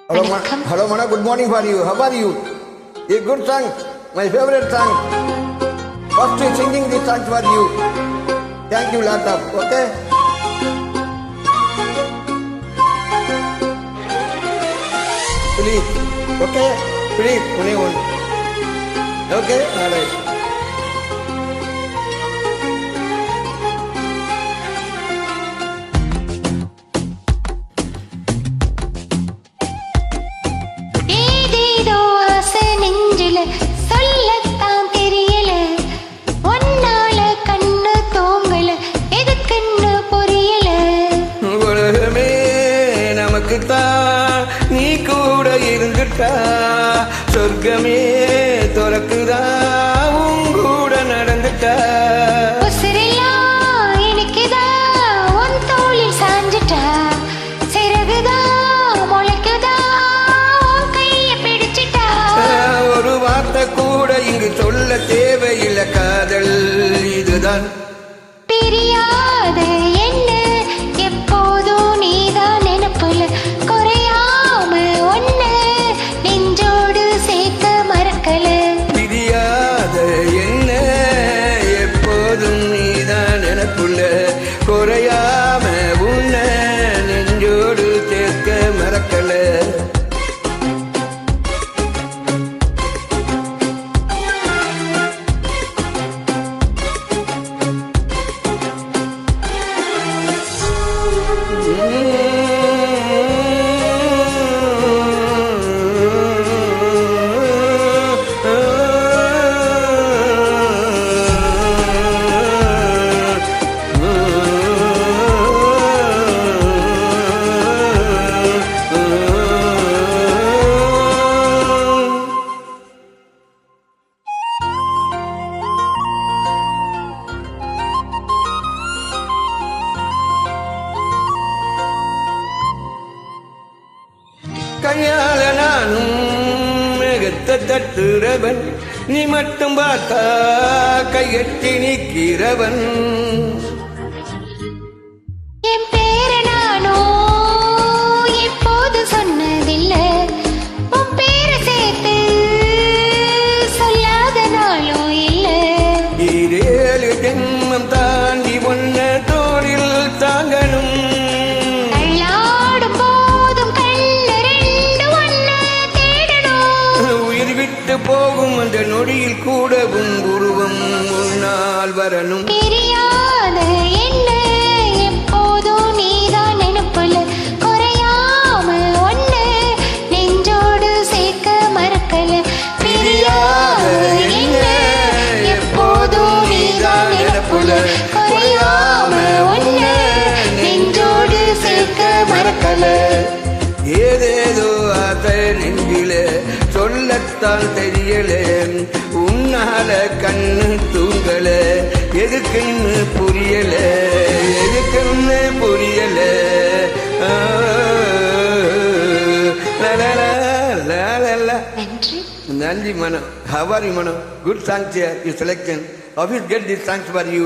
Hello, Mana. Good morning for you. How are you? A good song, my favorite song. First singing this song for you. Thank you, lot of. Okay. Please. Okay. Please. Only one. Okay. All right. சொல்லத்தான் தெரியல ஒன்னால கண்ணு தோங்கல எதுக்குன்னு புரியல உலகமே நமக்குத்தான் நீ கூட இருந்துட்டா சொர்க்கமே துறக்குதா உன் கூட நடந்துட்டா உசிரெல்லாம் எனக்குதா உன் தோளில் சாஞ்சிட்டா சிறகுதான் முளைக்குதா உன் கைய பிடிச்சிட்டா ஒரு வார்த்தை கூட இங்கு சொல்ல தேவையில்லை காதல் இதுதான் பிரியாத என்ன எப்போதும் நீதான் நினைப்புல குறையாம ஒண்ணு நெஞ்சோடு சேர்க்க மறக்கல பிரியாத என்ன எப்போதும் நீதான் நினைப்புள்ள குறையாம உன்னை நெஞ்சோடு சேர்க்க மறக்கல கையால நானும் மேகத்தை தட்டுறவன் நீ மட்டும் பார்த்தா கையெட்டி நிற்கிறவன் என் பேர நானோ எப்போது சொன்னதில்லை உன் பேர சேர்த்து சொல்லாத நாளும் இல்லை இரேழு ஜென்மம் தாண்டி ஒன்ன தோளில் தாங்கணும் போகும் அந்த நொடியில் கூட உன் உருவம் முன்னால் வரணும் பிரியாத என்ன எப்போதும் நீதான் நினைப்புல குறையாம ஒண்ணு நெஞ்சோடு சேர்க்க மறக்கல பிரியாத என்ன எப்போதும் நீதான் நினைப்புல குறையாம ஒண்ணு நெஞ்சோடு சேர்க்க மறக்கல ஏதேதோ ஆசை நெஞ்சில சொல்லத்தான் தெரியல உன்னால கண்ணு தூங்கல எதுக்குன்னு புரியல எதுக்குன்னு புரியல நன்றி மனம். How are you, Mano? Good thanks here. You selection. Always get these thanks for you.